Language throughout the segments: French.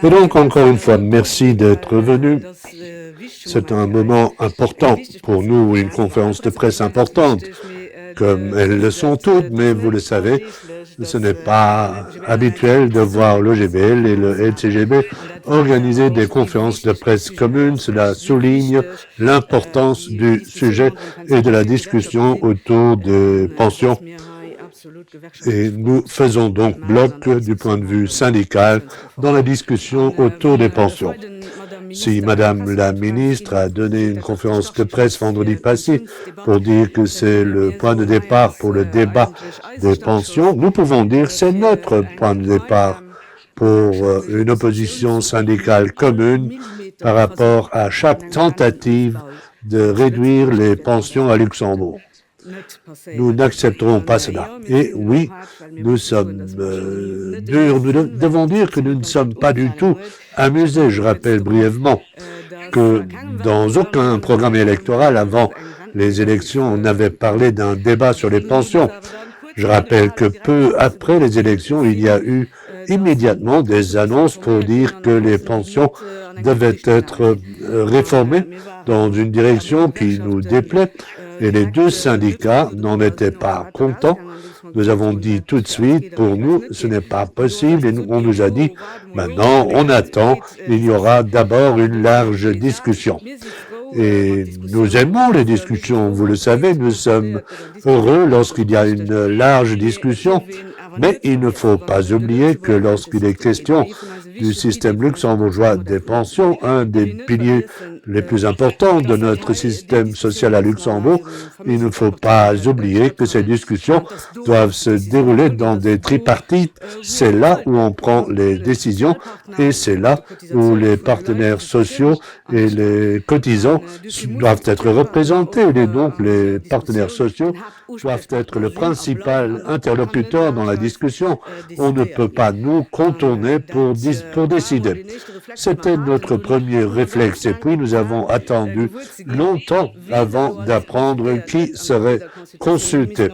Et donc, encore une fois, merci d'être venu. C'est un moment important pour nous, une conférence de presse importante, comme elles le sont toutes, mais vous le savez, ce n'est pas habituel de voir l'OGBL et le LCGB organiser des conférences de presse communes. Cela souligne l'importance du sujet et de la discussion autour des pensions. Et nous faisons donc bloc du point de vue syndical dans la discussion autour des pensions. Si Madame la ministre a donné une conférence de presse vendredi passé pour dire que c'est le point de départ pour le débat des pensions, nous pouvons dire que c'est notre point de départ pour une opposition syndicale commune par rapport à chaque tentative de réduire les pensions à Luxembourg. Nous n'accepterons pas cela. Et oui, nous sommes durs. Nous devons dire que nous ne sommes pas du tout amusés. Je rappelle brièvement que dans aucun programme électoral avant les élections, on n'avait parlé d'un débat sur les pensions. Je rappelle que peu après les élections, il y a eu immédiatement des annonces pour dire que les pensions devaient être réformées dans une direction qui nous déplaît. Et les deux syndicats n'en étaient pas contents. Nous avons dit tout de suite, pour nous, ce n'est pas possible. Et on nous a dit, maintenant, on attend, il y aura d'abord une large discussion. Et nous aimons les discussions, vous le savez, nous sommes heureux lorsqu'il y a une large discussion, mais il ne faut pas oublier que lorsqu'il est question du système luxembourgeois des pensions, un des piliers les plus importants de notre système social à Luxembourg, il ne faut pas oublier que ces discussions doivent se dérouler dans des tripartites. C'est là où on prend les décisions et c'est là où les partenaires sociaux et les cotisants doivent être représentés. Et donc, les partenaires sociaux doivent être le principal interlocuteur dans la discussion. On ne peut pas nous contourner pour décider. C'était notre premier réflexe. Et puis, nous avons attendu longtemps avant d'apprendre qui serait consulté.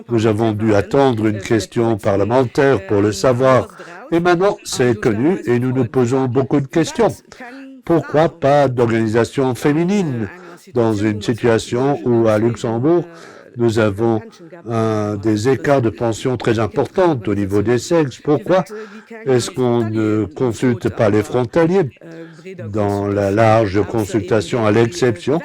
Nous avons dû attendre une question parlementaire pour le savoir. Et maintenant, c'est connu et nous nous posons beaucoup de questions. Pourquoi pas d'organisation féminine dans une situation où, à Luxembourg, nous avons des écarts de pension très importants au niveau des sexes. Pourquoi est-ce qu'on ne consulte pas les frontaliers dans la large consultation à l'exception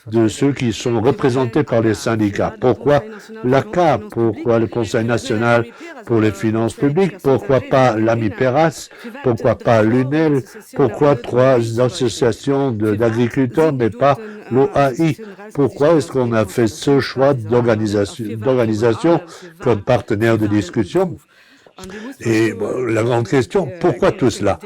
de ceux qui sont représentés par les syndicats? Pourquoi l'ACA? Pourquoi le Conseil national pour les finances publiques? Pourquoi pas l'AMI-PERAS? Pourquoi pas l'UNEL? Pourquoi 3 associations d'agriculteurs mais pas l'OAI? Pourquoi est-ce qu'on a fait ce choix d'organisation comme partenaire de discussion? Et la grande question, pourquoi tout cela?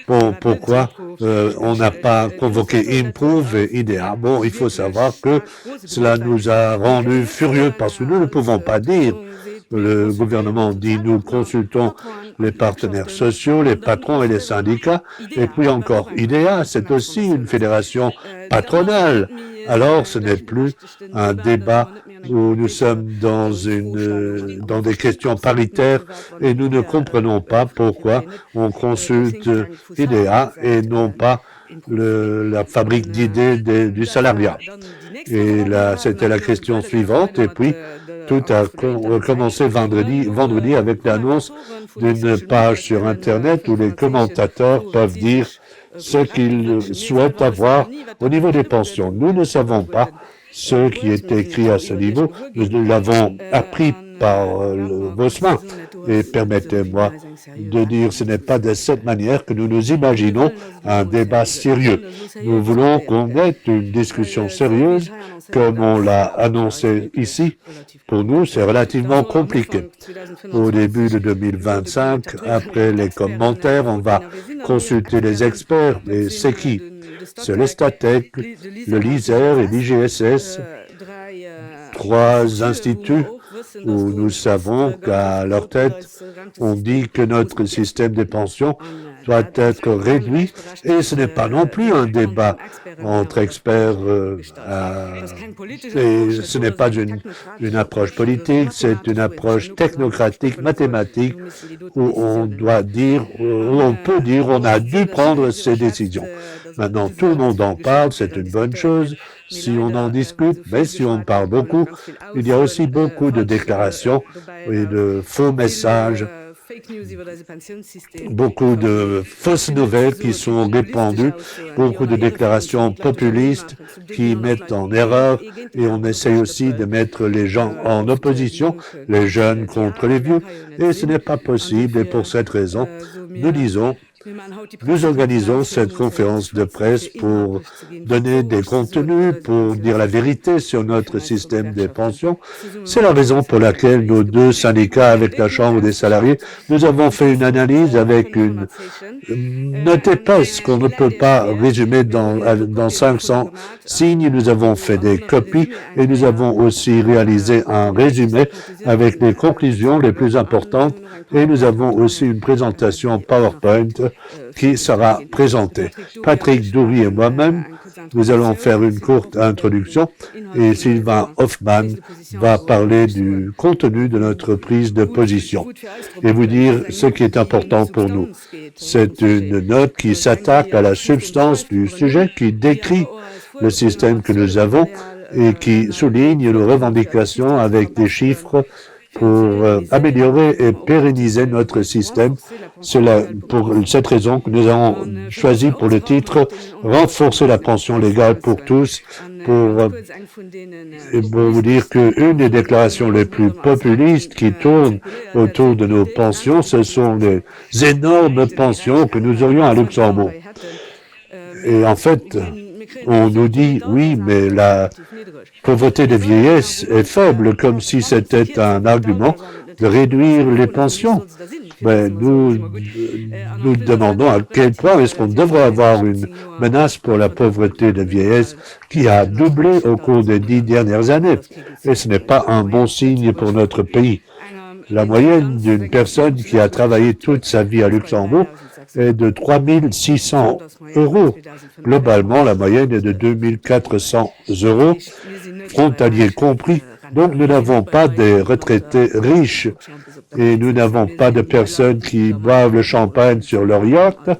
Bon, pourquoi on n'a pas convoqué Improve et IDEA? Bon, il faut savoir que cela nous a rendus furieux parce que nous ne pouvons pas dire. Le gouvernement dit nous consultons les partenaires sociaux, les patrons et les syndicats. Et puis encore, IDEA, c'est aussi une fédération patronale. Alors, ce n'est plus un débat où nous sommes dans des questions paritaires et nous ne comprenons pas pourquoi on consulte IDEA et non pas la fabrique d'idées du salariat. Et là, c'était la question suivante. Et puis, tout a commencé vendredi avec l'annonce d'une page sur Internet où les commentateurs peuvent dire ce qu'ils souhaitent avoir au niveau des pensions. Nous ne savons pas ce qui est écrit à ce niveau. Nous l'avons appris par vos mains. Et permettez-moi de dire, ce n'est pas de cette manière que nous nous imaginons un débat sérieux. Nous voulons qu'on ait une discussion sérieuse, comme on l'a annoncé ici. Pour nous, c'est relativement compliqué. Au début de 2025, après les commentaires, on va consulter les experts. Et c'est qui? C'est l'Estatec, le LISER et l'IGSS, 3 instituts où nous savons qu'à leur tête, on dit que notre système de pension doit être réduit et ce n'est pas non plus un débat entre experts et ce n'est pas une approche politique, c'est une approche technocratique, mathématique où on doit dire, où on peut dire, on a dû prendre ces décisions. Maintenant, tout le monde en parle, c'est une bonne chose. Si on en discute, mais si on parle beaucoup, il y a aussi beaucoup de déclarations et de faux messages, beaucoup de fausses nouvelles qui sont répandues, beaucoup de déclarations populistes qui mettent en erreur et on essaye aussi de mettre les gens en opposition, les jeunes contre les vieux, et ce n'est pas possible et pour cette raison, nous organisons cette conférence de presse pour donner des contenus, pour dire la vérité sur notre système des pensions. C'est la raison pour laquelle nos deux syndicats, avec la Chambre des salariés, nous avons fait une analyse avec une note épaisse qu'on ne peut pas résumer dans 500 signes. Nous avons fait des copies et nous avons aussi réalisé un résumé avec les conclusions les plus importantes et nous avons aussi une présentation PowerPoint qui sera présentée. Patrick Doury et moi-même, nous allons faire une courte introduction et Sylvain Hoffman va parler du contenu de notre prise de position et vous dire ce qui est important pour nous. C'est une note qui s'attaque à la substance du sujet, qui décrit le système que nous avons et qui souligne nos revendications avec des chiffres pour améliorer et pérenniser notre système. C'est pour cette raison que nous avons choisi pour le titre « Renforcer la pension légale pour tous » pour vous dire qu'une des déclarations les plus populistes qui tournent autour de nos pensions, ce sont les énormes pensions que nous aurions à Luxembourg. Et en fait, on nous dit, oui, mais la pauvreté de vieillesse est faible, comme si c'était un argument de réduire les pensions. Mais nous demandons à quel point est-ce qu'on devrait avoir une menace pour la pauvreté de vieillesse qui a doublé au cours des 10 dernières années. Et ce n'est pas un bon signe pour notre pays. La moyenne d'une personne qui a travaillé toute sa vie à Luxembourg est de 3 600 €. Globalement, la moyenne est de 2 400 €, frontaliers compris. Donc, nous n'avons pas des retraités riches et nous n'avons pas de personnes qui boivent le champagne sur leur yacht,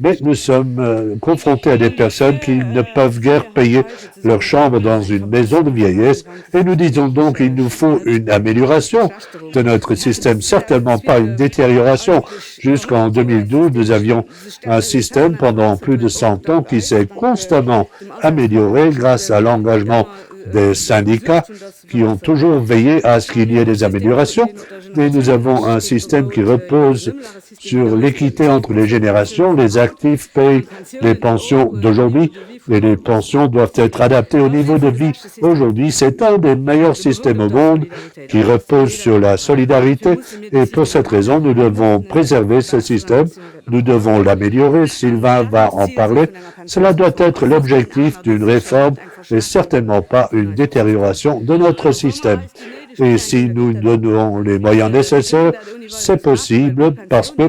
mais nous sommes confrontés à des personnes qui ne peuvent guère payer leur chambre dans une maison de vieillesse et nous disons donc qu'il nous faut une amélioration de notre système, certainement pas une détérioration. Jusqu'en 2012, nous avions un système pendant plus de 100 ans qui s'est constamment amélioré grâce à l'engagement des syndicats qui ont toujours veillé à ce qu'il y ait des améliorations. Et nous avons un système qui repose sur l'équité entre les générations. Les actifs payent les pensions d'aujourd'hui et les pensions doivent être adaptées au niveau de vie. Aujourd'hui, c'est un des meilleurs systèmes au monde qui repose sur la solidarité et pour cette raison, nous devons préserver ce système. Nous devons l'améliorer. Sylvain va en parler. Cela doit être l'objectif d'une réforme et certainement pas une détérioration de notre système. Et si nous donnons les moyens nécessaires, c'est possible parce que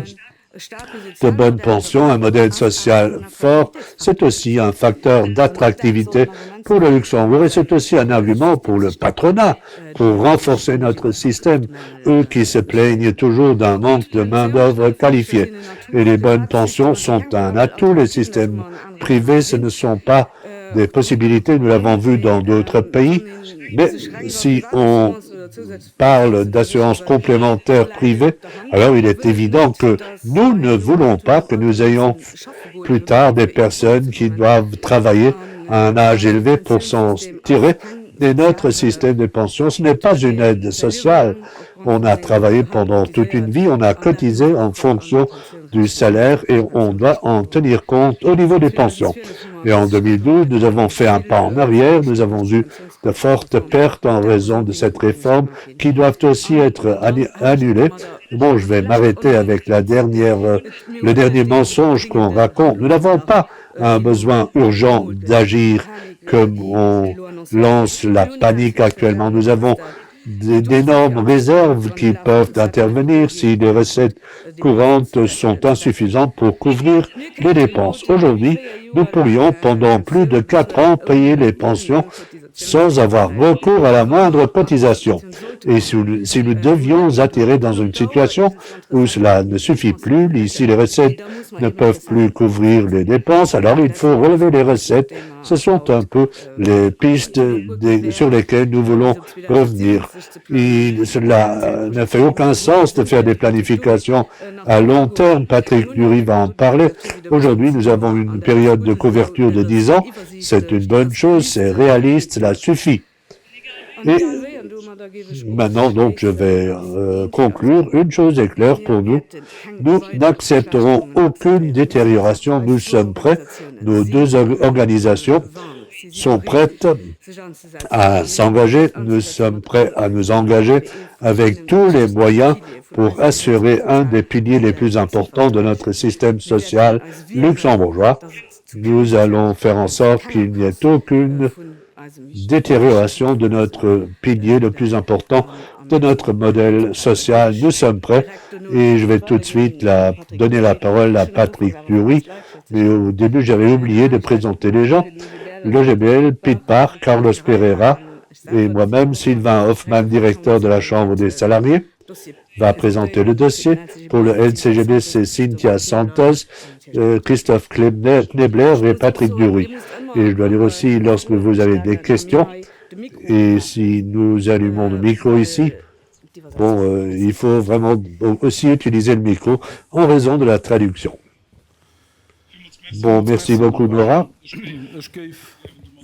de bonnes pensions, un modèle social fort, c'est aussi un facteur d'attractivité pour le Luxembourg et c'est aussi un argument pour le patronat, pour renforcer notre système, eux qui se plaignent toujours d'un manque de main-d'œuvre qualifiée. Et les bonnes pensions sont un atout. Les systèmes privés, ce ne sont pas des possibilités, nous l'avons vu dans d'autres pays, mais si on parle d'assurance complémentaire privée, alors il est évident que nous ne voulons pas que nous ayons plus tard des personnes qui doivent travailler à un âge élevé pour s'en tirer. Et notre système de pension, ce n'est pas une aide sociale. On a travaillé pendant toute une vie, on a cotisé en fonction du salaire et on doit en tenir compte au niveau des pensions. Et en 2012, nous avons fait un pas en arrière, nous avons eu de fortes pertes en raison de cette réforme qui doivent aussi être annulées. Bon, je vais m'arrêter avec le dernier mensonge qu'on raconte. Nous n'avons pas un besoin urgent d'agir comme on lance la panique actuellement. Nous avons d'énormes réserves qui peuvent intervenir si les recettes courantes sont insuffisantes pour couvrir les dépenses. Aujourd'hui, nous pourrions pendant plus de 4 ans payer les pensions sans avoir recours à la moindre cotisation. Et si nous devions atterrir dans une situation où cela ne suffit plus, si les recettes ne peuvent plus couvrir les dépenses, alors il faut relever les recettes. Ce sont un peu les pistes sur lesquelles nous voulons revenir. Cela ne fait aucun sens de faire des planifications à long terme. Patrick Dury va en parler. Aujourd'hui, nous avons une période de couverture de 10 ans. C'est une bonne chose, c'est réaliste, cela suffit. Et maintenant, donc, je vais conclure. Une chose est claire pour nous. Nous n'accepterons aucune détérioration. Nous sommes prêts. Nos deux organisations sont prêtes à s'engager. Nous sommes prêts à nous engager avec tous les moyens pour assurer un des piliers les plus importants de notre système social luxembourgeois. Nous allons faire en sorte qu'il n'y ait aucune détérioration de notre pilier le plus important de notre modèle social. Nous sommes prêts et je vais tout de suite donner la parole à Patrick Dury. Mais au début, j'avais oublié de présenter les gens. Le GBL, Pete Parr, Carlos Pereira et moi-même, Sylvain Hoffman, directeur de la Chambre des salariés, va présenter le dossier. Pour le LCGB, c'est Cynthia Santos, Christophe Knebler et Patrick Dury. Et je dois dire aussi, lorsque vous avez des questions, et si nous allumons le micro ici, bon, il faut vraiment aussi utiliser le micro en raison de la traduction. Bon, merci beaucoup, Nora.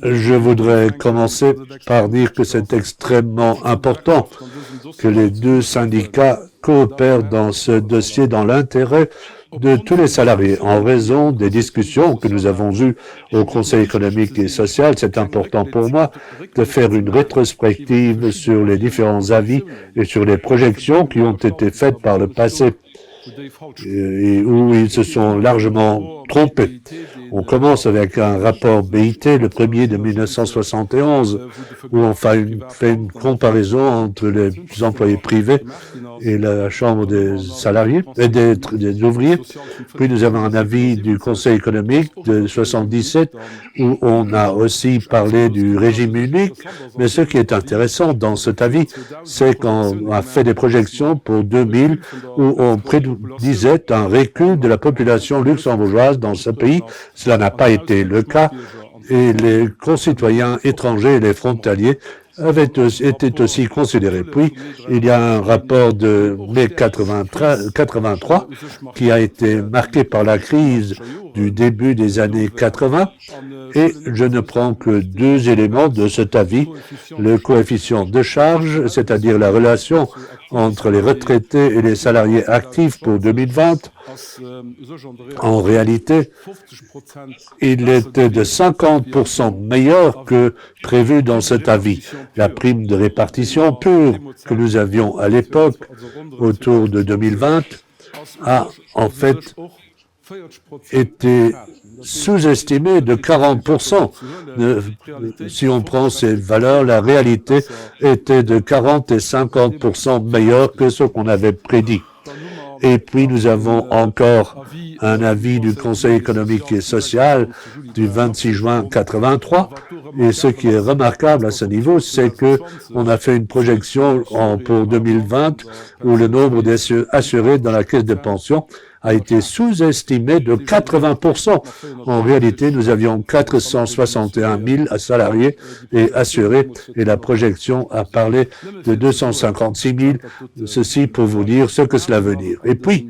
Je voudrais commencer par dire que c'est extrêmement important que les deux syndicats coopèrent dans ce dossier dans l'intérêt de tous les salariés. En raison des discussions que nous avons eues au Conseil économique et social, c'est important pour moi de faire une rétrospective sur les différents avis et sur les projections qui ont été faites par le passé et où ils se sont largement trompés. On commence avec un rapport BIT, le premier de 1971, où on fait une comparaison entre les employés privés et la Chambre des salariés et des ouvriers. Puis nous avons un avis du Conseil économique de 77, où on a aussi parlé du régime unique. Mais ce qui est intéressant dans cet avis, c'est qu'on a fait des projections pour 2000, où on prédisait un recul de la population luxembourgeoise dans ce pays. Cela n'a pas été le cas et les concitoyens étrangers et les frontaliers étaient aussi considérés. Puis, il y a un rapport de mai 83 qui a été marqué par la crise du début des années 80 et je ne prends que deux éléments de cet avis. Le coefficient de charge, c'est-à-dire la relation entre les retraités et les salariés actifs pour 2020. En réalité, il était de 50% meilleur que prévu dans cet avis. La prime de répartition pure que nous avions à l'époque, autour de 2020, a en fait été sous-estimée de 40%. Si on prend ces valeurs, la réalité était de 40 et 50% meilleure que ce qu'on avait prédit. Et puis, nous avons encore un avis du Conseil économique et social du 26 juin 83. Et ce qui est remarquable à ce niveau, c'est que on a fait une projection pour 2020 où le nombre d'assurés dans la caisse de pension a été sous-estimé de 80%. En réalité, nous avions 461 000 salariés et assurés et la projection a parlé de 256 000. Ceci pour vous dire ce que cela veut dire. Et puis,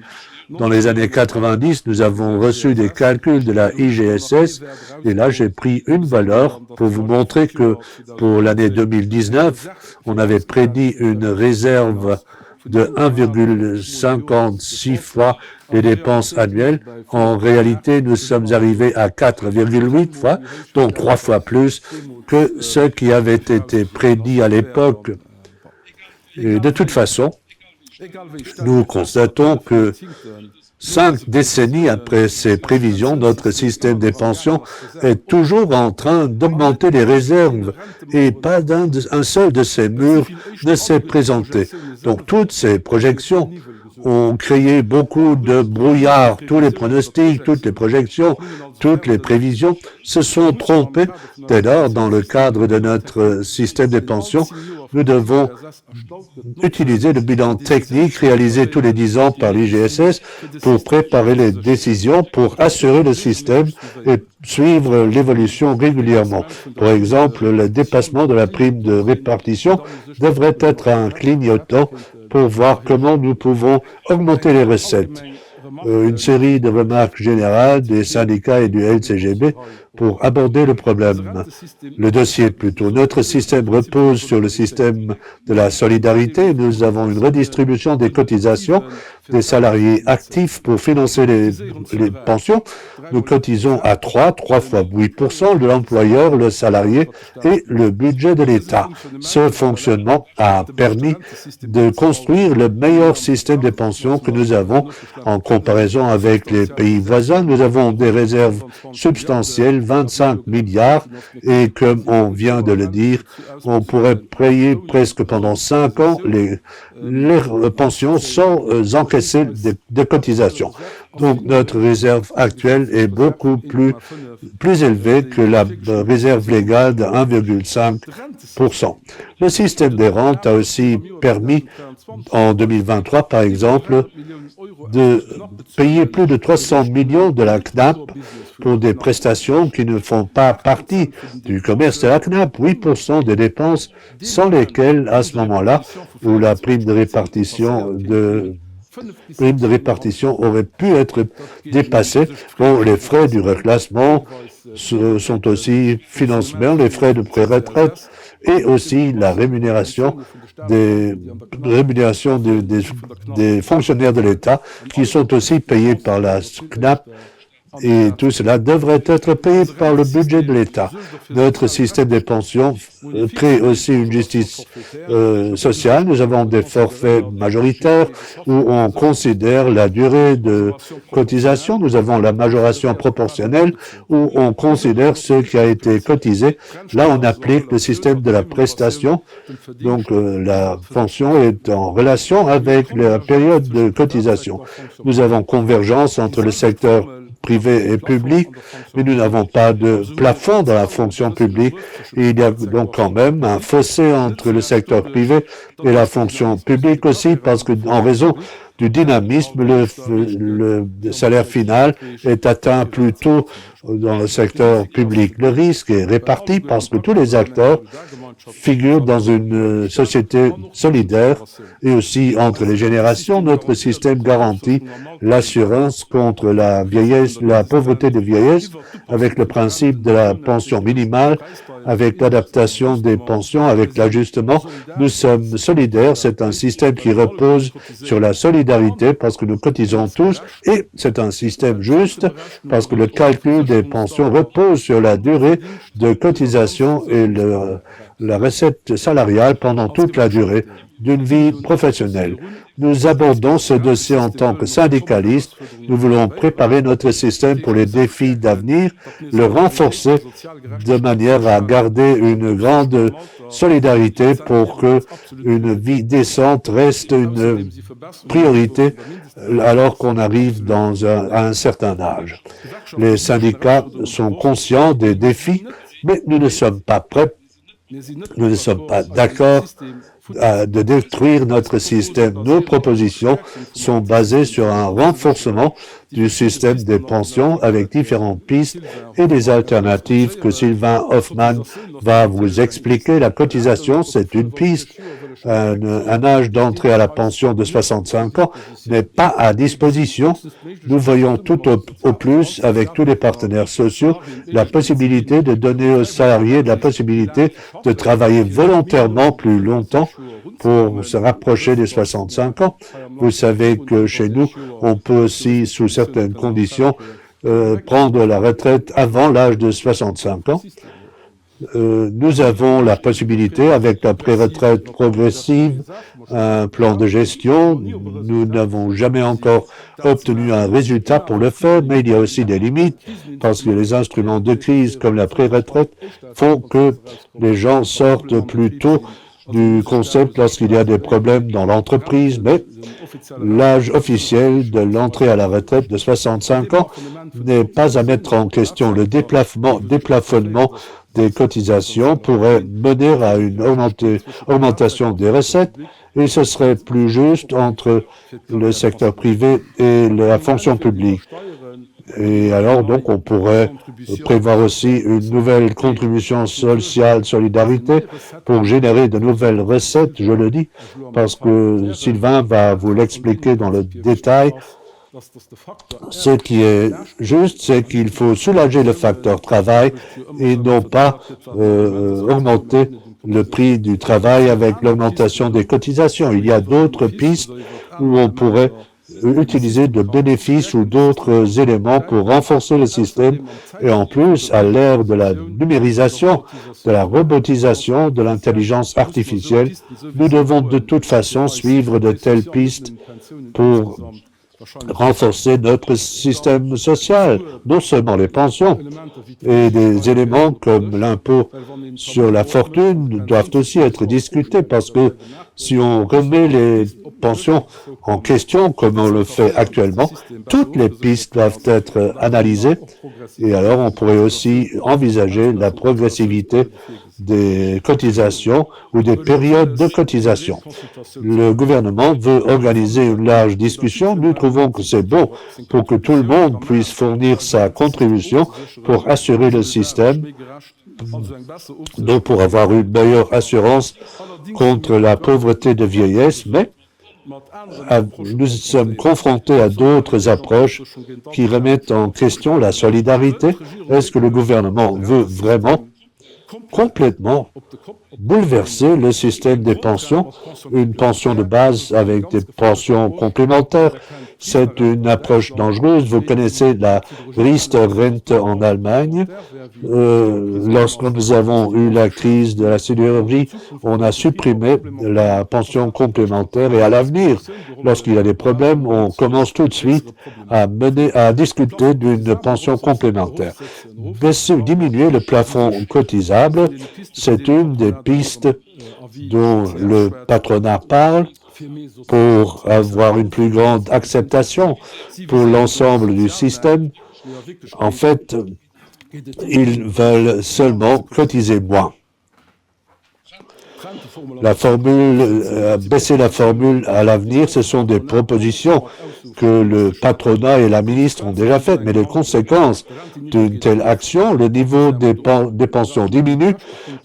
dans les années 90, nous avons reçu des calculs de la IGSS et là, j'ai pris une valeur pour vous montrer que pour l'année 2019, on avait prédit une réserve de 1,56 fois les dépenses annuelles. En réalité, nous sommes arrivés à 4,8 fois, donc 3 fois plus que ce qui avait été prédit à l'époque. Et de toute façon, nous constatons que 5 décennies après ces prévisions, notre système des pensions est toujours en train d'augmenter les réserves et pas un seul de ces murs ne s'est présenté. Donc toutes ces projections ont créé beaucoup de brouillard. Tous les pronostics, toutes les projections, toutes les prévisions se sont trompées. Dès lors, dans le cadre de notre système de pension, nous devons utiliser le bilan technique réalisé tous les 10 ans par l'IGSS pour préparer les décisions, pour assurer le système et suivre l'évolution régulièrement. Par exemple, le dépassement de la prime de répartition devrait être un clignotant pour voir comment nous pouvons augmenter les recettes. Une série de remarques générales des syndicats et du LCGB pour aborder le problème. Le dossier plutôt. Notre système repose sur le système de la solidarité. Nous avons une redistribution des cotisations des salariés actifs pour financer les pensions. Nous cotisons à 3 fois 8% de l'employeur, le salarié et le budget de l'État. Ce fonctionnement a permis de construire le meilleur système de pensions que nous avons en comparaison avec les pays voisins. Nous avons des réserves substantielles, 25 milliards, et comme on vient de le dire, on pourrait payer presque pendant 5 ans les pensions sans encaisser de cotisations. Donc, notre réserve actuelle est beaucoup plus élevée que la réserve légale de 1,5%. Le système des rentes a aussi permis, en 2023, par exemple, de payer plus de 300 millions de la CNAP pour des prestations qui ne font pas partie du commerce de la CNAP, 8% des dépenses sans lesquelles, à ce moment-là, où la prime de répartition aurait pu être dépassée. Bon, les frais du reclassement sont aussi financés, les frais de pré-retraite et aussi la rémunération des fonctionnaires de l'État qui sont aussi payés par la CNAP. Et tout cela devrait être payé par le budget de l'État. Notre système des pensions crée aussi une justice sociale. Nous avons des forfaits majoritaires où on considère la durée de cotisation. Nous avons la majoration proportionnelle où on considère ce qui a été cotisé. Là, on applique le système de la prestation. Donc, la pension est en relation avec la période de cotisation. Nous avons convergence entre le secteur privé et public, mais nous n'avons pas de plafond dans la fonction publique. Et il y a donc quand même un fossé entre le secteur privé et la fonction publique aussi, parce que en raison du dynamisme, le salaire final est atteint plus tôt dans le secteur public. Le risque est réparti parce que tous les acteurs figurent dans une société solidaire et aussi entre les générations. Notre système garantit l'assurance contre la vieillesse, la pauvreté de vieillesse avec le principe de la pension minimale, avec l'adaptation des pensions, avec l'ajustement. Nous sommes solidaires. C'est un système qui repose sur la solidarité parce que nous cotisons tous et c'est un système juste parce que le calcul des pensions repose sur la durée de cotisation et la recette salariale pendant toute la durée d'une vie professionnelle. Nous abordons ce dossier en tant que syndicalistes. Nous voulons préparer notre système pour les défis d'avenir, le renforcer de manière à garder une grande solidarité pour que une vie décente reste une priorité alors qu'on arrive à un certain âge. Les syndicats sont conscients des défis, mais nous ne sommes pas prêts. Nous ne sommes pas d'accord de détruire notre système. Nos propositions sont basées sur un renforcement du système des pensions avec différentes pistes et des alternatives que Sylvain Hoffman va vous expliquer. La cotisation, c'est une piste. Un âge d'entrée à la pension de 65 ans n'est pas à disposition. Nous voyons tout au plus, avec tous les partenaires sociaux, la possibilité de donner aux salariés la possibilité de travailler volontairement plus longtemps pour se rapprocher des 65 ans. Vous savez que chez nous, on peut aussi, sous certaines conditions, prendre la retraite avant l'âge de 65 ans. nous avons la possibilité, avec la pré-retraite progressive, un plan de gestion. Nous n'avons jamais encore obtenu un résultat pour le faire, mais il y a aussi des limites, parce que les instruments de crise, comme la pré-retraite, font que les gens sortent plus tôt du concept lorsqu'il y a des problèmes dans l'entreprise, mais l'âge officiel de l'entrée à la retraite de 65 ans n'est pas à mettre en question. Le déplafonnement des cotisations pourrait mener à une augmentation des recettes et ce serait plus juste entre le secteur privé et la fonction publique. Et alors, donc, on pourrait prévoir aussi une nouvelle contribution sociale solidarité pour générer de nouvelles recettes, je le dis, parce que Sylvain va vous l'expliquer dans le détail. Ce qui est juste, c'est qu'il faut soulager le facteur travail et non pas augmenter le prix du travail avec l'augmentation des cotisations. Il y a d'autres pistes où on pourrait utiliser de bénéfices ou d'autres éléments pour renforcer le système. Et en plus, à l'ère de la numérisation, de la robotisation, de l'intelligence artificielle, nous devons de toute façon suivre de telles pistes pour renforcer notre système social, non seulement les pensions, et des éléments comme l'impôt sur la fortune doivent aussi être discutés parce que si on remet les pensions en question comme on le fait actuellement, toutes les pistes doivent être analysées et alors on pourrait aussi envisager la progressivité des cotisations ou des périodes de cotisation. Le gouvernement veut organiser une large discussion. Nous trouvons que c'est bon pour que tout le monde puisse fournir sa contribution pour assurer le système, donc pour avoir une meilleure assurance contre la pauvreté de vieillesse, mais nous sommes confrontés à d'autres approches qui remettent en question la solidarité. Est-ce que le gouvernement veut vraiment complètement bouleverser le système des pensions, une pension de base avec des pensions complémentaires? C'est une approche dangereuse. Vous connaissez la Riester-Rente en Allemagne. Lorsque nous avons eu la crise de la sidérurgie, on a supprimé la pension complémentaire et à l'avenir, lorsqu'il y a des problèmes, on commence tout de suite à discuter d'une pension complémentaire. Diminuer le plafond cotisable, c'est une des pistes dont le patronat parle pour avoir une plus grande acceptation pour l'ensemble du système. En fait, ils veulent seulement cotiser moins. La formule, baisser la formule à l'avenir, ce sont des propositions que le patronat et la ministre ont déjà faites, mais les conséquences d'une telle action, le niveau des pensions diminue,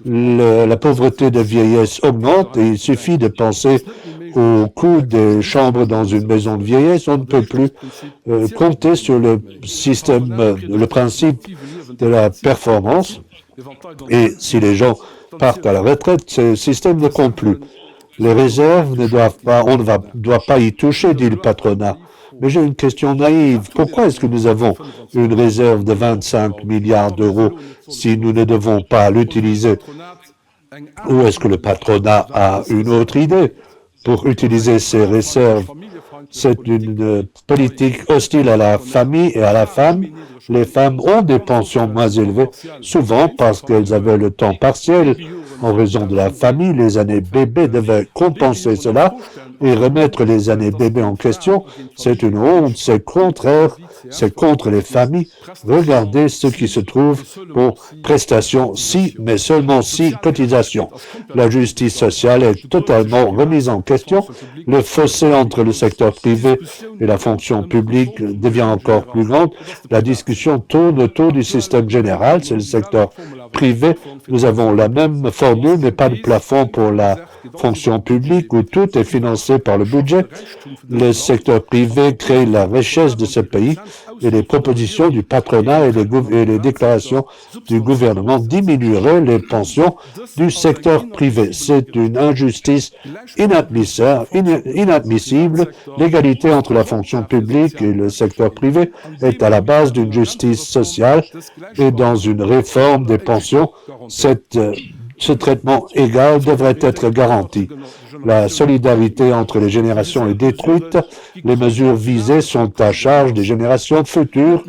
la pauvreté de vieillesse augmente et il suffit de penser au coût des chambres dans une maison de vieillesse. On ne peut plus compter sur le système, le principe de la performance et si les gens partent à la retraite, ce système ne compte plus. Les réserves ne doivent pas, on ne doit pas y toucher, dit le patronat. Mais j'ai une question naïve. Pourquoi est-ce que nous avons une réserve de 25 milliards d'euros si nous ne devons pas l'utiliser? Ou est-ce que le patronat a une autre idée pour utiliser ces réserves? C'est une politique hostile à la famille et à la femme. Les femmes ont des pensions moins élevées, souvent parce qu'elles avaient le temps partiel. En raison de la famille, les années bébés devaient compenser cela et remettre les années bébés en question. C'est une honte, c'est contraire, c'est contre les familles. Regardez ce qui se trouve pour prestations, si, mais seulement si cotisations. La justice sociale est totalement remise en question. Le fossé entre le secteur privé et la fonction publique devient encore plus grand. La discussion tourne autour du système général, c'est le secteur privé. Nous avons la même formule, mais pas de plafond pour la fonction publique où tout est financé par le budget. Le secteur privé crée la richesse de ce pays et les propositions du patronat et les déclarations du gouvernement diminueraient les pensions du secteur privé. C'est une injustice inadmissible. L'égalité entre la fonction publique et le secteur privé est à la base d'une justice sociale et dans une réforme des pensions, ce traitement égal devrait être garanti. La solidarité entre les générations est détruite. Les mesures visées sont à charge des générations futures.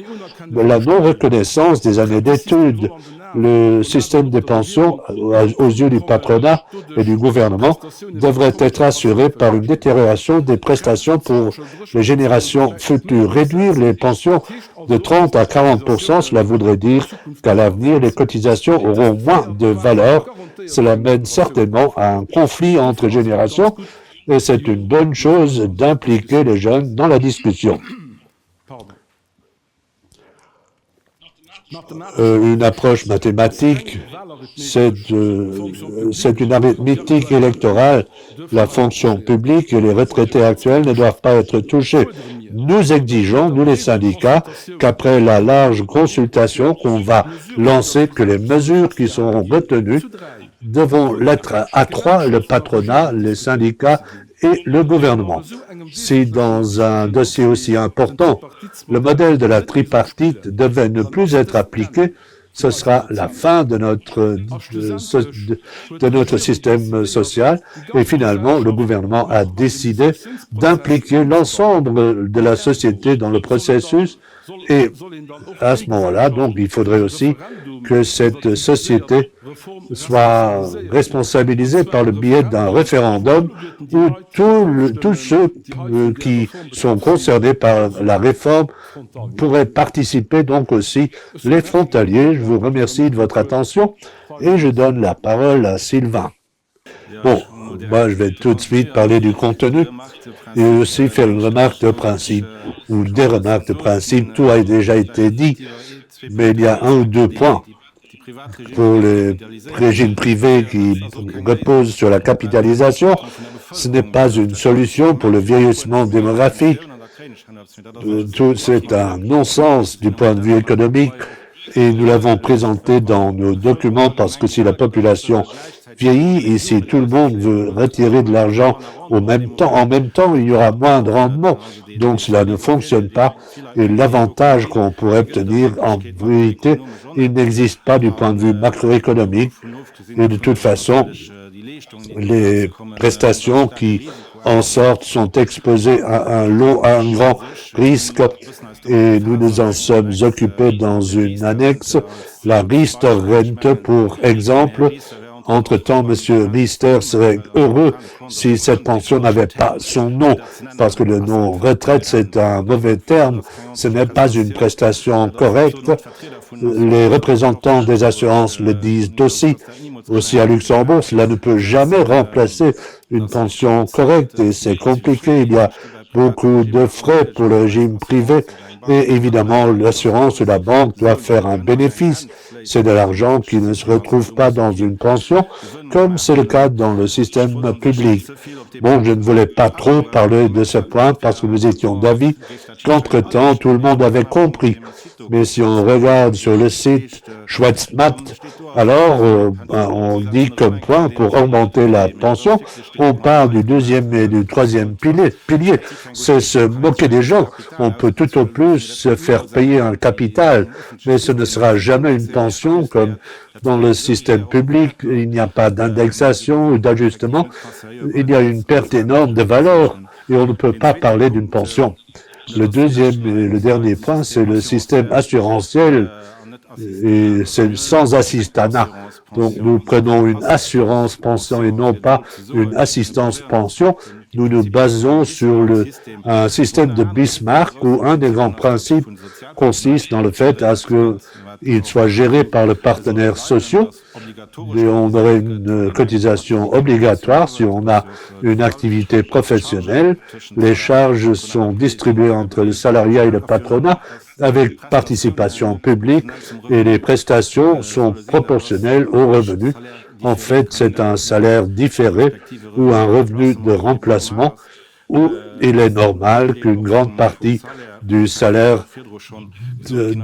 La non-reconnaissance des années d'études, le système des pensions, aux yeux du patronat et du gouvernement, devrait être assuré par une détérioration des prestations pour les générations futures. Réduire les pensions de 30 à 40%, cela voudrait dire qu'à l'avenir, les cotisations auront moins de valeur. Cela mène certainement à un conflit entre générations et c'est une bonne chose d'impliquer les jeunes dans la discussion. Une approche mathématique, c'est une arithmétique électorale. La fonction publique et les retraités actuels ne doivent pas être touchés. Nous exigeons, nous les syndicats, qu'après la large consultation qu'on va lancer, que les mesures qui seront retenues devront l'être à trois, le patronat, les syndicats et le gouvernement. Si dans un dossier aussi important, le modèle de la tripartite devait ne plus être appliqué, ce sera la fin de notre système social. Et finalement, le gouvernement a décidé d'impliquer l'ensemble de la société dans le processus. Et à ce moment-là, donc, il faudrait aussi que cette société soit responsabilisée par le biais d'un référendum où tous ceux qui sont concernés par la réforme pourraient participer, donc aussi les frontaliers. Je vous remercie de votre attention et je donne la parole à Sylvain. Bon, moi je vais tout de suite parler du contenu et aussi faire une remarque de principe ou des remarques de principe. Tout a déjà été dit, mais il y a un ou deux points pour les régimes privés qui reposent sur la capitalisation. Ce n'est pas une solution pour le vieillissement démographique. C'est un non-sens du point de vue économique et nous l'avons présenté dans nos documents parce que si la population vieillit et si tout le monde veut retirer de l'argent en même temps, il y aura moins de rendement. Donc cela ne fonctionne pas et l'avantage qu'on pourrait obtenir, en vérité, il n'existe pas du point de vue macroéconomique et de toute façon, les prestations qui en sortent sont exposées à un grand risque et nous nous en sommes occupés dans une annexe, la Riester-Rente pour exemple. Entre-temps, M. Riester serait heureux si cette pension n'avait pas son nom, parce que le nom retraite, c'est un mauvais terme, ce n'est pas une prestation correcte. Les représentants des assurances le disent aussi à Luxembourg, cela ne peut jamais remplacer une pension correcte et c'est compliqué. Il y a beaucoup de frais pour le régime privé et évidemment l'assurance ou la banque doit faire un bénéfice. C'est de l'argent qui ne se retrouve pas dans une pension, comme c'est le cas dans le système public. Bon, je ne voulais pas trop parler de ce point parce que nous étions d'avis qu'entre-temps, tout le monde avait compris. Mais si on regarde sur le site Schwetzmat, alors on dit comme point, pour augmenter la pension, on parle du deuxième et du troisième pilier. C'est se moquer des gens. On peut tout au plus se faire payer un capital, mais ce ne sera jamais une pension comme dans le système public. Il n'y a pas d'indexation ou d'ajustement. Il y a une perte énorme de valeur et on ne peut pas parler d'une pension. Le deuxième et le dernier point, c'est le système assurantiel et c'est sans assistanat. Donc nous prenons une assurance pension et non pas une assistance pension. Nous nous basons sur un système de Bismarck où un des grands principes consiste dans le fait à ce qu'il soit géré par le partenaire social. Et on aurait une cotisation obligatoire si on a une activité professionnelle. Les charges sont distribuées entre le salariat et le patronat avec participation publique et les prestations sont proportionnelles aux revenus. En fait, c'est un salaire différé ou un revenu de remplacement où il est normal qu'une grande partie du salaire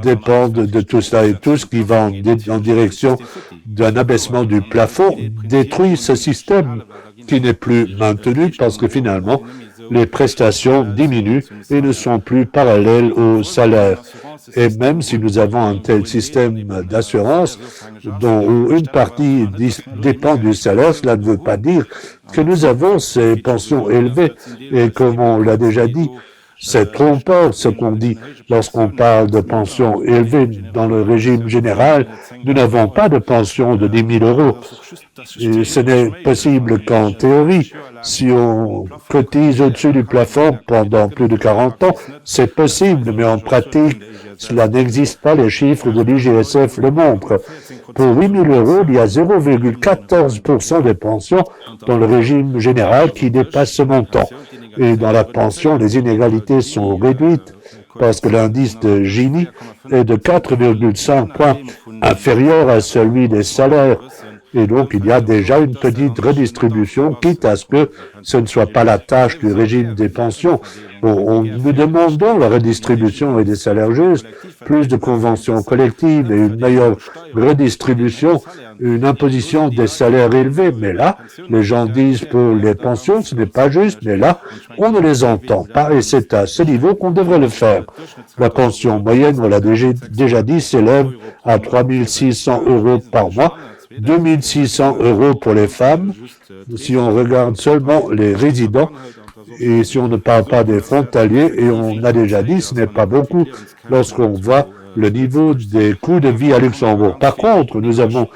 dépende de tout cela. Et tout ce qui va en direction d'un abaissement du plafond détruit ce système qui n'est plus maintenu parce que finalement, les prestations diminuent et ne sont plus parallèles au salaire. Et même si nous avons un tel système d'assurance dont une partie dépend du salaire, cela ne veut pas dire que nous avons ces pensions élevées. Et comme on l'a déjà dit, c'est trompeur ce qu'on dit lorsqu'on parle de pensions élevées. Dans le régime général, nous n'avons pas de pension de 10 000 euros. Et ce n'est possible qu'en théorie. Si on cotise au-dessus du plafond pendant plus de 40 ans, c'est possible, mais en pratique, cela n'existe pas. Les chiffres de l'IGSF le montrent. Pour 8 000 euros, il y a 0,14% des pensions dans le régime général qui dépassent ce montant. Et dans la pension, les inégalités sont réduites parce que l'indice de Gini est de 4,5 points inférieur à celui des salaires. Et donc, il y a déjà une petite redistribution, quitte à ce que ce ne soit pas la tâche du régime des pensions. Nous demandons la redistribution et des salaires justes, plus de conventions collectives et une meilleure redistribution, une imposition des salaires élevés. Mais là, les gens disent pour les pensions, ce n'est pas juste, mais là, on ne les entend pas et c'est à ce niveau qu'on devrait le faire. La pension moyenne, on l'a déjà dit, s'élève à 3 600 euros par mois. 2 600 euros pour les femmes, si on regarde seulement les résidents, et si on ne parle pas des frontaliers, et on a déjà dit, ce n'est pas beaucoup lorsqu'on voit le niveau des coûts de vie à Luxembourg. Par contre, nous avons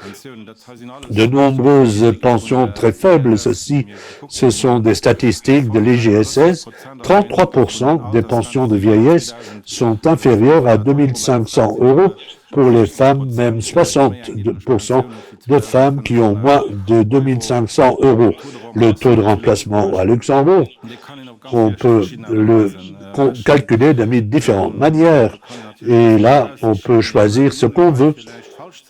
de nombreuses pensions très faibles. Ce sont des statistiques de l'IGSS. 33% des pensions de vieillesse sont inférieures à 2 500 euros pour les femmes, même 60% de femmes qui ont moins de 2 500 euros. Le taux de remplacement à Luxembourg, on peut le calculer de différentes manières. Et là, on peut choisir ce qu'on veut.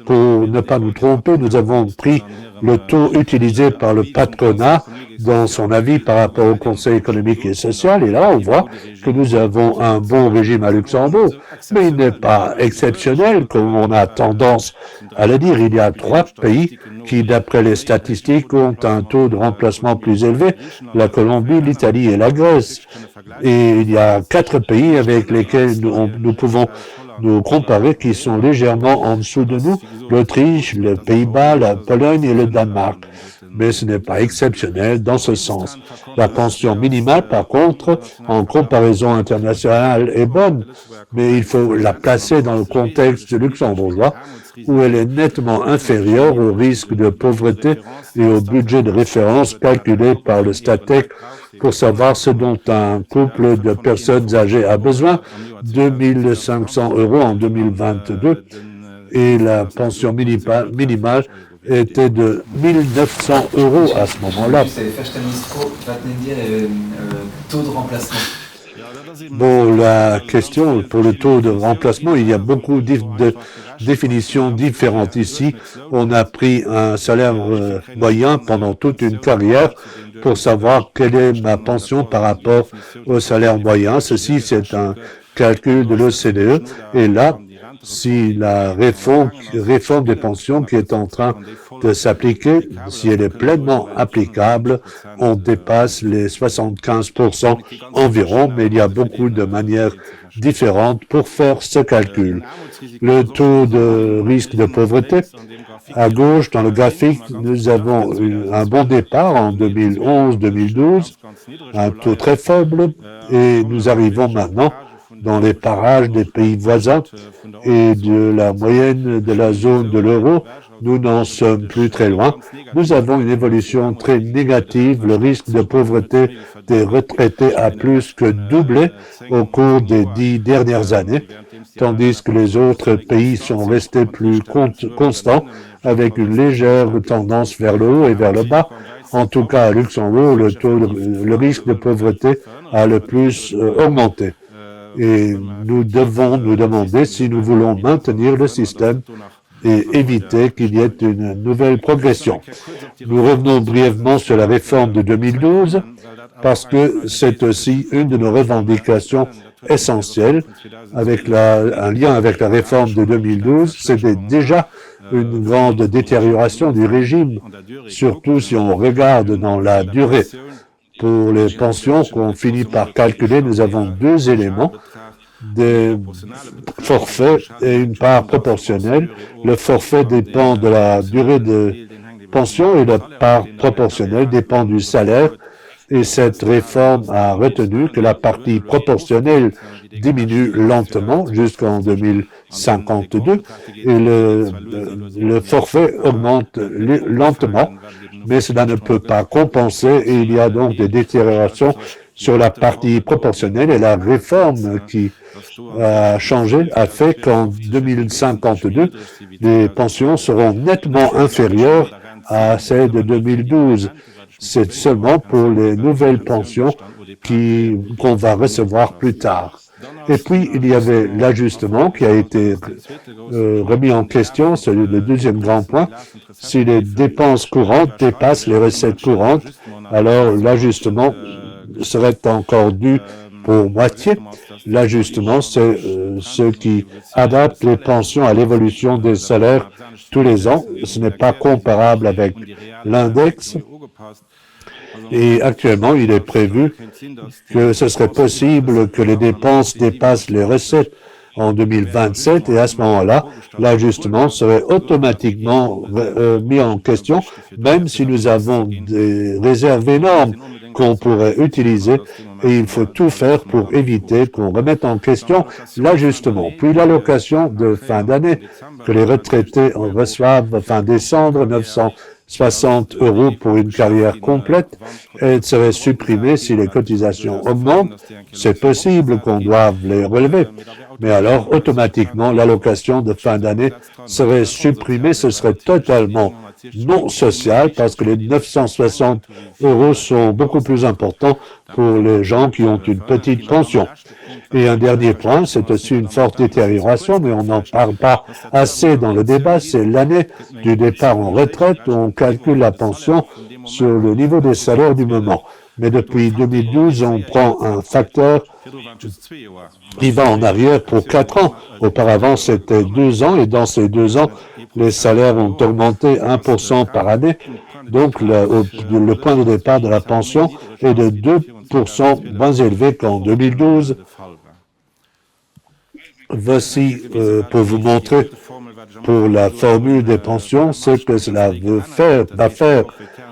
Pour ne pas nous tromper, nous avons pris le taux utilisé par le patronat dans son avis par rapport au Conseil économique et social. Et là, on voit que nous avons un bon régime à Luxembourg, mais il n'est pas exceptionnel, comme on a tendance à le dire. Il y a 3 pays qui, d'après les statistiques, ont un taux de remplacement plus élevé, la Colombie, l'Italie et la Grèce. Et il y a 4 pays avec lesquels nous pouvons nous comparer qui sont légèrement en dessous de nous, l'Autriche, les Pays-Bas, la Pologne et le Danemark. Mais ce n'est pas exceptionnel dans ce sens. La pension minimale, par contre, en comparaison internationale, est bonne, mais il faut la placer dans le contexte luxembourgeois, où elle est nettement inférieure au risque de pauvreté et au budget de référence calculé par le Statec pour savoir ce dont un couple de personnes âgées a besoin, 2 500 euros en 2022, et la pension minimale était de 1 900 euros à ce moment-là. Taux de remplacement. Bon, la question pour le taux de remplacement, il y a beaucoup de définitions différentes ici. On a pris un salaire moyen pendant toute une carrière pour savoir quelle est ma pension par rapport au salaire moyen. Ceci, c'est un calcul de l'OCDE. Et là, si la réforme des pensions qui est en train de s'appliquer, si elle est pleinement applicable, on dépasse les 75% environ, mais il y a beaucoup de manières différentes pour faire ce calcul. Le taux de risque de pauvreté, à gauche, dans le graphique, nous avons un bon départ en 2011-2012, un taux très faible, et nous arrivons maintenant dans les parages des pays voisins et de la moyenne de la zone de l'euro, nous n'en sommes plus très loin. Nous avons une évolution très négative. Le risque de pauvreté des retraités a plus que doublé au cours des 10 dernières années, tandis que les autres pays sont restés plus constants avec une légère tendance vers le haut et vers le bas. En tout cas, à Luxembourg, le risque de pauvreté a le plus augmenté. Et nous devons nous demander si nous voulons maintenir le système et éviter qu'il y ait une nouvelle progression. Nous revenons brièvement sur la réforme de 2012 parce que c'est aussi une de nos revendications essentielles avec un lien avec la réforme de 2012. C'était déjà une grande détérioration du régime, surtout si on regarde dans la durée. Pour les pensions qu'on finit par calculer, nous avons deux éléments, des forfaits et une part proportionnelle. Le forfait dépend de la durée de pension et la part proportionnelle dépend du salaire. Et cette réforme a retenu que la partie proportionnelle diminue lentement jusqu'en 2052 et le forfait augmente lentement, mais cela ne peut pas compenser et il y a donc des détériorations sur la partie proportionnelle et la réforme qui a changé a fait qu'en 2052, les pensions seront nettement inférieures à celles de 2012. C'est seulement pour les nouvelles pensions qu'on va recevoir plus tard. Et puis, il y avait l'ajustement qui a été remis en question, c'est le deuxième grand point. Si les dépenses courantes dépassent les recettes courantes, alors l'ajustement serait encore dû pour moitié. L'ajustement, c'est ce qui adapte les pensions à l'évolution des salaires tous les ans. Ce n'est pas comparable avec l'index. Et actuellement, il est prévu que ce serait possible que les dépenses dépassent les recettes en 2027 et à ce moment-là, l'ajustement serait automatiquement mis en question, même si nous avons des réserves énormes qu'on pourrait utiliser et il faut tout faire pour éviter qu'on remette en question l'ajustement. Puis l'allocation de fin d'année que les retraités reçoivent fin décembre, 960 € pour une carrière complète, elle serait supprimée si les cotisations augmentent. C'est possible qu'on doive les relever. Mais alors, automatiquement, l'allocation de fin d'année serait supprimée. Ce serait totalement non social parce que les 960 € sont beaucoup plus importants pour les gens qui ont une petite pension. Et un dernier point, c'est aussi une forte détérioration, mais on n'en parle pas assez dans le débat, c'est l'année du départ en retraite où on calcule la pension sur le niveau des salaires du moment. Mais depuis 2012, on prend un facteur qui va en arrière pour 4 ans. Auparavant, c'était 2 ans et dans ces 2 ans, les salaires ont augmenté 1% par année. Donc, le point de départ de la pension est de 2% moins élevé qu'en 2012. Voici, pour vous montrer, pour la formule des pensions, ce que cela va faire.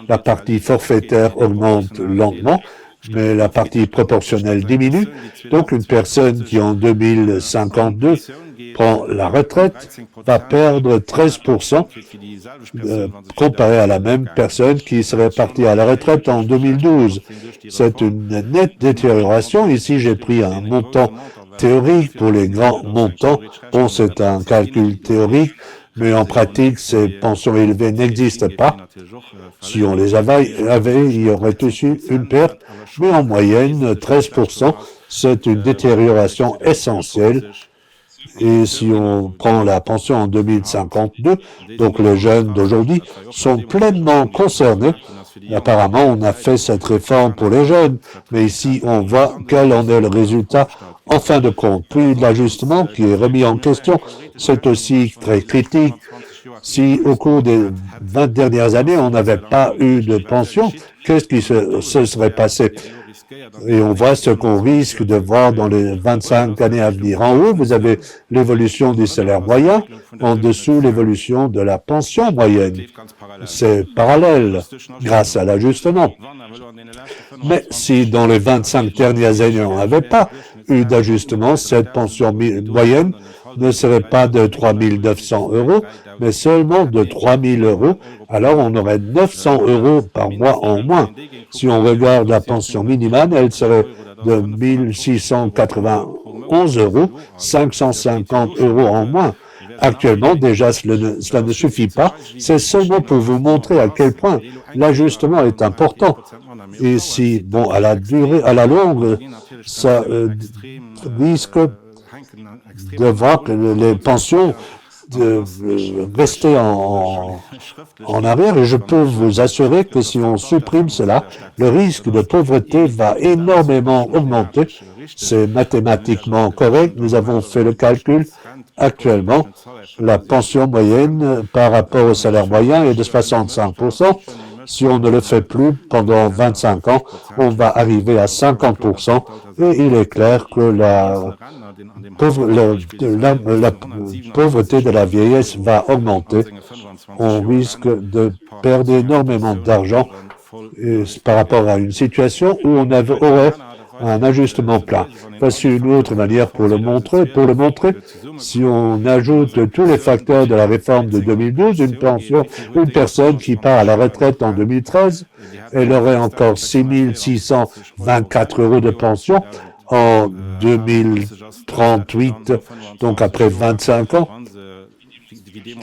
La partie forfaitaire augmente lentement, mais la partie proportionnelle diminue. Donc, une personne qui, en 2052, prend la retraite va perdre 13% comparé à la même personne qui serait partie à la retraite en 2012. C'est une nette détérioration. Ici, j'ai pris un montant théorique pour les grands montants. Bon, c'est un calcul théorique, mais en pratique, ces pensions élevées n'existent pas. Si on les avait, il y aurait aussi une perte, mais en moyenne, 13%, c'est une détérioration essentielle. Et si on prend la pension en 2052, donc les jeunes d'aujourd'hui sont pleinement concernés. Apparemment, on a fait cette réforme pour les jeunes, mais ici, on voit quel en est le résultat en fin de compte. Puis l'ajustement qui est remis en question, c'est aussi très critique. Si au cours des 20 dernières années, on n'avait pas eu de pension, qu'est-ce qui se serait passé? Et on voit ce qu'on risque de voir dans les 25 années à venir. En haut, vous avez l'évolution du salaire moyen, en dessous, l'évolution de la pension moyenne. C'est parallèle grâce à l'ajustement. Mais si dans les 25 dernières années, on n'avait pas eu d'ajustement, cette pension moyenne ne serait pas de 3 900 €, mais seulement de 3 000 €. Alors, on aurait 900 € par mois en moins. Si on regarde la pension minimale, elle serait de 1 691 €, 550 € en moins. Actuellement, déjà, cela ne suffit pas. C'est seulement pour vous montrer à quel point l'ajustement est important. Et si, bon, à la longue, ça risque de voir que les pensions de rester en arrière, et je peux vous assurer que si on supprime cela, le risque de pauvreté va énormément augmenter. C'est mathématiquement correct. Nous avons fait le calcul. Actuellement, la pension moyenne par rapport au salaire moyen est de 65%. Si on ne le fait plus pendant 25 ans, on va arriver à 50%. Et il est clair que la pauvreté de la vieillesse va augmenter. On risque de perdre énormément d'argent par rapport à une situation où on aurait un ajustement plat. Voici une autre manière pour le montrer. Si on ajoute tous les facteurs de la réforme de 2012, une personne qui part à la retraite en 2013, elle aurait encore 6 624 € de pension en 2038, donc après 25 ans.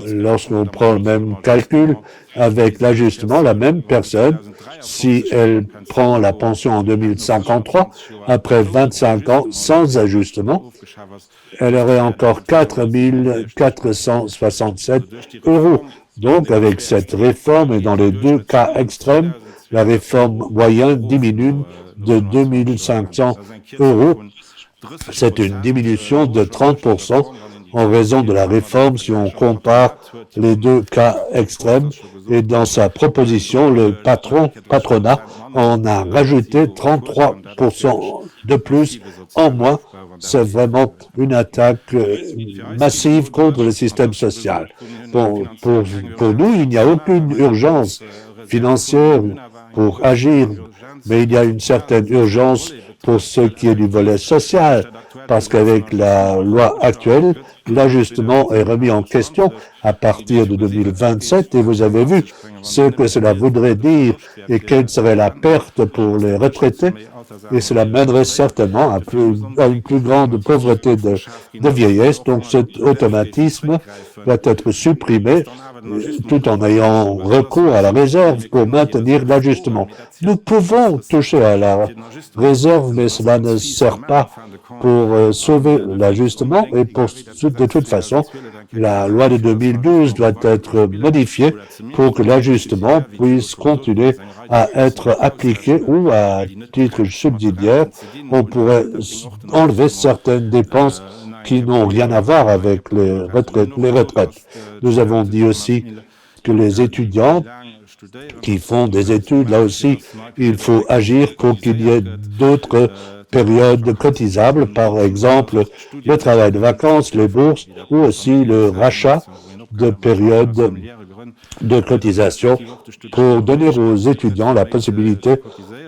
Lorsqu'on prend le même calcul avec l'ajustement, la même personne, si elle prend la pension en 2053, après 25 ans sans ajustement, elle aurait encore 4 467 €. Donc, avec cette réforme, et dans les deux cas extrêmes, la réforme moyenne diminue de 2 500 €. C'est une diminution de 30% en raison de la réforme si on compare les deux cas extrêmes. Et dans sa proposition, le patronat en a rajouté 33% de plus en moins. C'est vraiment une attaque massive contre le système social. Bon, pour nous, il n'y a aucune urgence financière pour agir, mais il y a une certaine urgence pour ce qui est du volet social, parce qu'avec la loi actuelle, l'ajustement est remis en question à partir de 2027, et vous avez vu ce que cela voudrait dire et quelle serait la perte pour les retraités, et cela mènerait certainement à une plus grande pauvreté de vieillesse. Donc cet automatisme doit être supprimé tout en ayant recours à la réserve pour maintenir l'ajustement. Nous pouvons toucher à la réserve, mais cela ne sert pas pour sauver l'ajustement, et de toute façon, la loi de 2012 doit être modifiée pour que l'ajustement puisse continuer à être appliqué, ou à titre subsidiaire, on pourrait enlever certaines dépenses qui n'ont rien à voir avec les retraites. Nous avons dit aussi que les étudiants qui font des études, là aussi, il faut agir pour qu'il y ait d'autres périodes cotisables, par exemple le travail de vacances, les bourses, ou aussi le rachat de périodes de cotisation pour donner aux étudiants la possibilité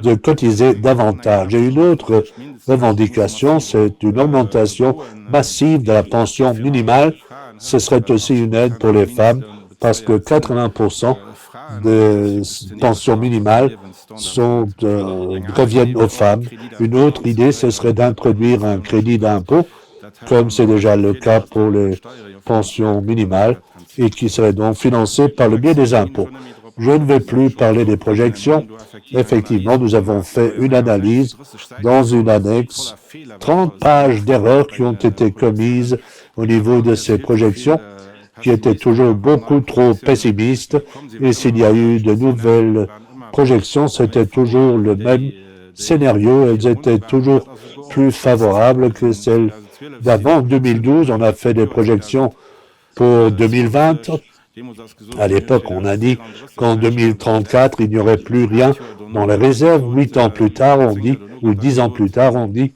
de cotiser davantage. Et une autre revendication, c'est une augmentation massive de la pension minimale. Ce serait aussi une aide pour les femmes, parce que 80% des pensions minimales reviennent aux femmes. Une autre idée, ce serait d'introduire un crédit d'impôt, comme c'est déjà le cas pour les pensions minimales, et qui serait donc financé par le biais des impôts. Je ne vais plus parler des projections. Effectivement, nous avons fait une analyse dans une annexe, 30 pages d'erreurs qui ont été commises au niveau de ces projections, qui étaient toujours beaucoup trop pessimistes, et s'il y a eu de nouvelles projections, c'était toujours le même scénario. Elles étaient toujours plus favorables que celles d'avant. En 2012, on a fait des projections pour 2020. À l'époque, on a dit qu'en 2034, il n'y aurait plus rien dans les réserves. 8 ans plus tard, on dit, ou 10 ans plus tard, on dit,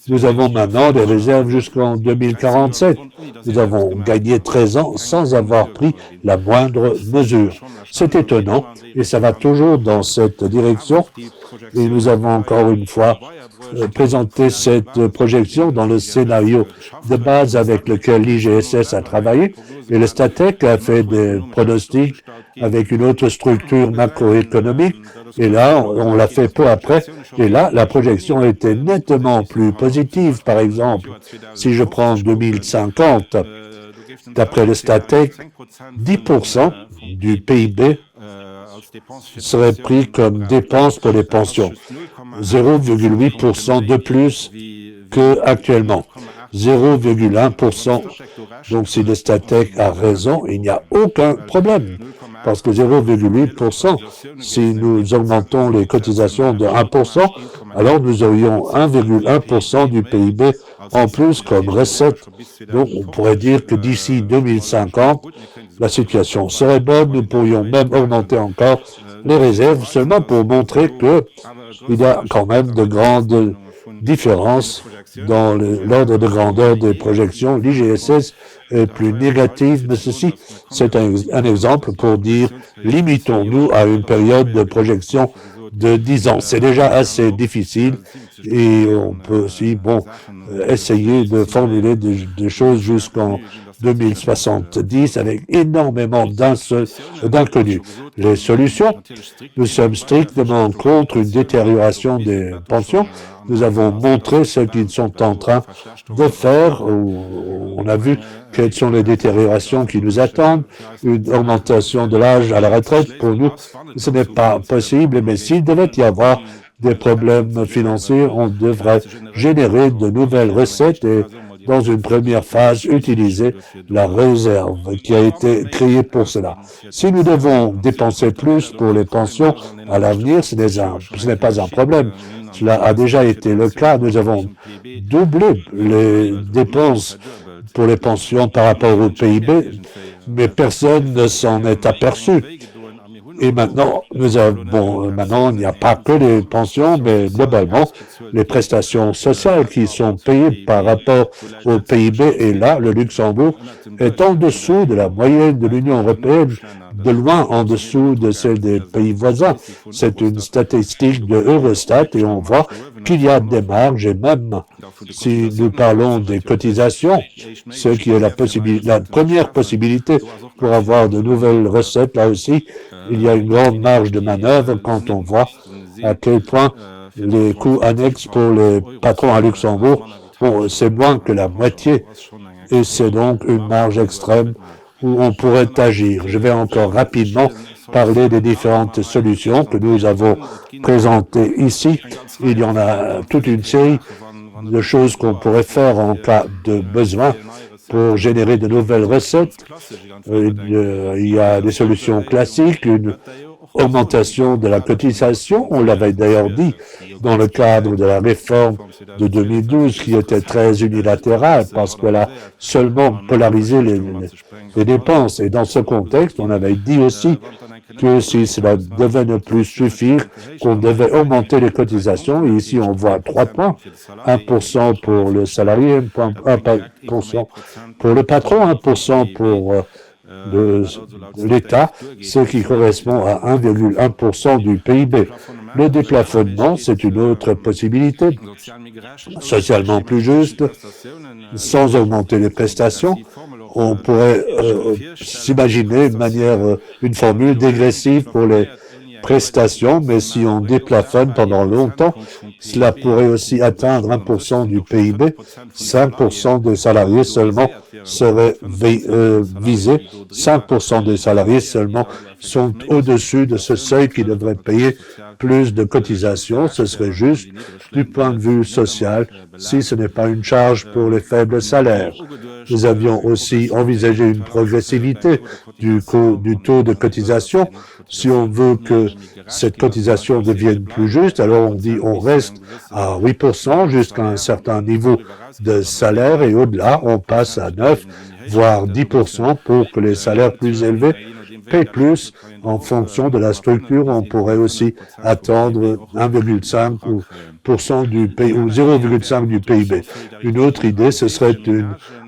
nous avons maintenant des réserves jusqu'en 2047. Nous avons gagné 13 ans sans avoir pris la moindre mesure. C'est étonnant, et ça va toujours dans cette direction. Et nous avons encore une fois présenté cette projection dans le scénario de base avec lequel l'IGSS a travaillé, et le Statec a fait des pronostics avec une autre structure macroéconomique, et là, on l'a fait peu après, et là, la projection était nettement plus positive. Par exemple, si je prends 2050, d'après le Statec, 10% du PIB serait pris comme dépense pour les pensions, 0,8% de plus qu'actuellement. 0,1%. Donc si le Statec a raison, il n'y a aucun problème. Parce que 0,8%, si nous augmentons les cotisations de 1%, alors nous aurions 1,1% du PIB en plus comme recette. Donc on pourrait dire que d'ici 2050, la situation serait bonne. Nous pourrions même augmenter encore les réserves seulement pour montrer qu'il y a quand même de grandes différences dans l'ordre de grandeur des projections. L'IGSS est plus négative, mais ceci, c'est un exemple pour dire, limitons-nous à une période de projection de 10 ans. C'est déjà assez difficile et on peut aussi, essayer de formuler des choses jusqu'en 2070 avec énormément d'inconnus. Les solutions, nous sommes strictement contre une détérioration des pensions. Nous avons montré ce qu'ils sont en train de faire. On a vu quelles sont les détériorations qui nous attendent. Une augmentation de l'âge à la retraite, pour nous, ce n'est pas possible. Mais s'il devait y avoir des problèmes financiers, on devrait générer de nouvelles recettes et, dans une première phase, utiliser la réserve qui a été créée pour cela. Si nous devons dépenser plus pour les pensions à l'avenir, ce n'est pas un problème. Cela a déjà été le cas. Nous avons doublé les dépenses pour les pensions par rapport au PIB, mais personne ne s'en est aperçu. Et maintenant, maintenant, il n'y a pas que les pensions, mais globalement, les prestations sociales qui sont payées par rapport au PIB. Et là, le Luxembourg est en dessous de la moyenne de l'Union européenne, de loin en dessous de celle des pays voisins. C'est une statistique de Eurostat et on voit qu'il y a des marges et même si nous parlons des cotisations, ce qui est la première possibilité pour avoir de nouvelles recettes, là aussi, il y a une grande marge de manœuvre quand on voit à quel point les coûts annexes pour les patrons à Luxembourg, c'est moins que la moitié et c'est donc une marge extrême où on pourrait agir. Je vais encore rapidement parler des différentes solutions que nous avons présentées ici. Il y en a toute une série de choses qu'on pourrait faire en cas de besoin pour générer de nouvelles recettes. Il y a des solutions classiques, une augmentation de la cotisation, on l'avait d'ailleurs dit dans le cadre de la réforme de 2012 qui était très unilatérale parce qu'elle a seulement polarisé les dépenses. Et dans ce contexte, on avait dit aussi que si cela devait ne plus suffire, qu'on devait augmenter les cotisations. Et ici, on voit 3 points. 1% pour le salarié, 1% pour le patron, 1% pour l'État, ce qui correspond à 1,1% du PIB. Le déplafonnement, c'est une autre possibilité, socialement plus juste, sans augmenter les prestations. On pourrait s'imaginer une formule dégressive pour les prestations, mais si on déplafonne pendant longtemps, cela pourrait aussi atteindre 1% du PIB. 5% des salariés seulement seraient visés. 5% des salariés seulement sont au-dessus de ce seuil qui devrait payer plus de cotisations. Ce serait juste du point de vue social si ce n'est pas une charge pour les faibles salaires. Nous avions aussi envisagé une progressivité du taux de cotisation. Si on veut que cette cotisation devienne plus juste, alors on dit on reste à 8% jusqu'à un certain niveau de salaire et au-delà, on passe à 9, voire 10% pour que les salaires plus élevés paient plus en fonction de la structure. On pourrait aussi attendre 1,5% du PIB ou 0,5 du PIB. Une autre idée, ce serait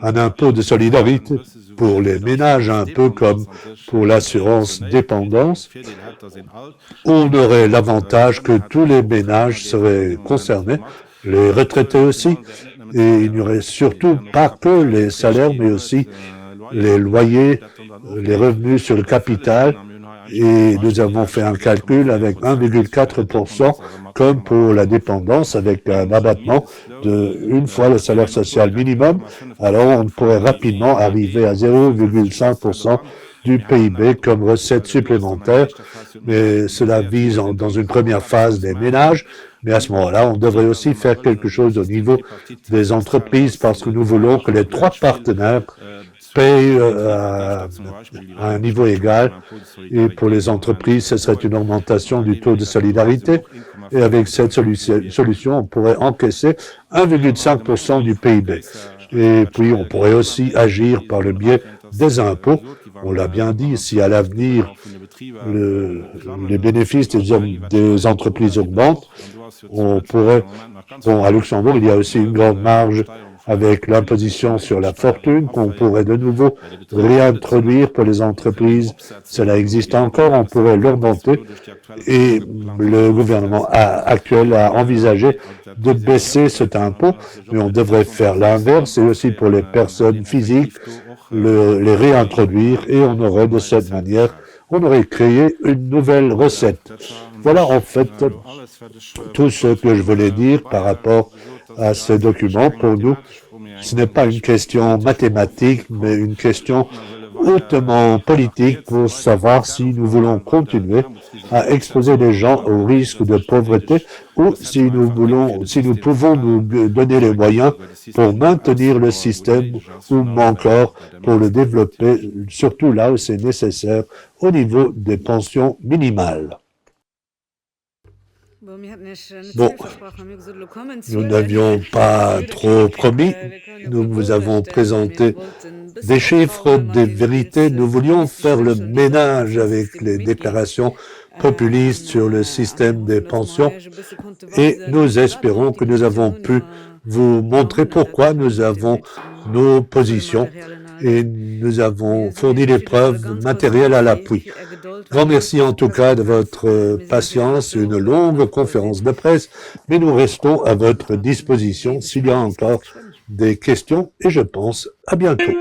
un impôt de solidarité pour les ménages, un peu comme pour l'assurance dépendance. On aurait l'avantage que tous les ménages seraient concernés, les retraités aussi, et il n'y aurait surtout pas que les salaires, mais aussi les loyers, les revenus sur le capital, et nous avons fait un calcul avec 1,4% comme pour la dépendance avec un abattement de une fois le salaire social minimum. Alors on pourrait rapidement arriver à 0,5% du PIB comme recette supplémentaire, mais cela vise dans une première phase des ménages. Mais à ce moment-là, on devrait aussi faire quelque chose au niveau des entreprises parce que nous voulons que les trois partenaires payent à un niveau égal. Et pour les entreprises, ce serait une augmentation du taux de solidarité. Et avec cette solution, on pourrait encaisser 1,5% du PIB. Et puis, on pourrait aussi agir par le biais des impôts. On l'a bien dit, si à l'avenir, les bénéfices des entreprises augmentent, on pourrait... Bon, à Luxembourg, il y a aussi une grande marge avec l'imposition sur la fortune qu'on pourrait de nouveau réintroduire pour les entreprises. Cela existe encore, on pourrait l'augmenter et le gouvernement actuel a envisagé de baisser cet impôt, mais on devrait faire l'inverse et aussi pour les personnes physiques, les réintroduire et on aurait de cette manière, on aurait créé une nouvelle recette. Voilà en fait tout ce que je voulais dire par rapport à ce document. Pour nous, ce n'est pas une question mathématique, mais une question hautement politique pour savoir si nous voulons continuer à exposer les gens au risque de pauvreté ou si nous pouvons nous donner les moyens pour maintenir le système ou encore pour le développer, surtout là où c'est nécessaire au niveau des pensions minimales. Bon, nous n'avions pas trop promis, nous vous avons présenté des chiffres, des vérités, nous voulions faire le ménage avec les déclarations populistes sur le système des pensions et nous espérons que nous avons pu vous montrer pourquoi nous avons nos positions et nous avons fourni les preuves matérielles à l'appui. Grand merci en tout cas de votre patience, une longue conférence de presse, mais nous restons à votre disposition s'il y a encore des questions et je pense à bientôt.